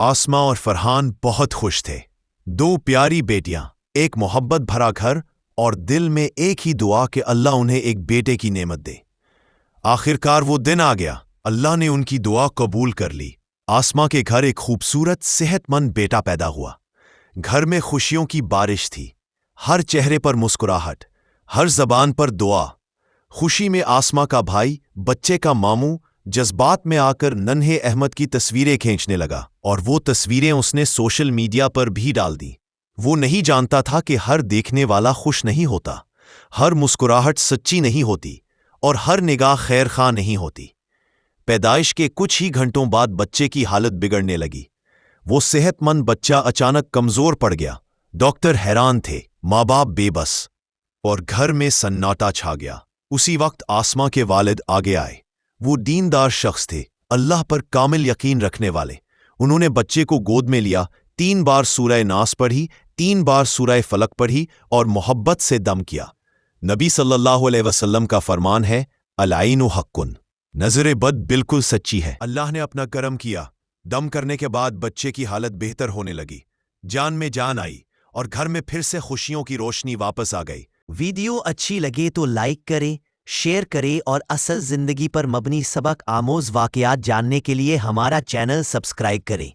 आसमा और फरहान बहुत खुश थे। दो प्यारी बेटियां, एक मोहब्बत भरा घर और दिल में एक ही दुआ कि अल्लाह उन्हें एक बेटे की नेमत दे। आखिरकार वो दिन आ गया। अल्लाह ने उनकी दुआ कबूल कर ली। आसमा के घर एक खूबसूरत सेहतमंद बेटा पैदा हुआ। घर में खुशियों की बारिश थी। हर चेहरे पर मुस्कुराहट, हर जबान पर दुआ। खुशी में आसमा का भाई, बच्चे का मामू, जज्बात में आकर नन्हे अहमद की तस्वीरें खींचने लगा और वो तस्वीरें उसने सोशल मीडिया पर भी डाल दी। वो नहीं जानता था कि हर देखने वाला खुश नहीं होता, हर मुस्कुराहट सच्ची नहीं होती और हर निगाह खैर खा नहीं होती। पैदाइश के कुछ ही घंटों बाद बच्चे की हालत बिगड़ने लगी। वो सेहतमंद बच्चा अचानक कमजोर पड़ गया। डॉक्टर हैरान थे, माँ बाप बेबस, और घर में सन्नाटा छा गया। उसी वक्त आसमा के वालिद आगे आए। वो दीनदार शख्स थे, अल्लाह पर कामिल यकीन रखने वाले। उन्होंने बच्चे को गोद में लिया, 3 बार सूरह नास पढ़ी, 3 बार सूरह फलक पढ़ी और मोहब्बत से दम किया। नबी सल्लल्लाहु अलैहि वसल्लम का फरमान है, अल-आइनु हक्कुन, नजर बद बिल्कुल सच्ची है। अल्लाह ने अपना करम किया। दम करने के बाद बच्चे की हालत बेहतर होने लगी। जान में जान आई और घर में फिर से खुशियों की रोशनी वापस आ गई। वीडियो अच्छी लगे तो लाइक करें, शेयर करें और असल जिंदगी पर मबनी सबक आमोज वाकयात जानने के लिए हमारा चैनल सब्सक्राइब करें।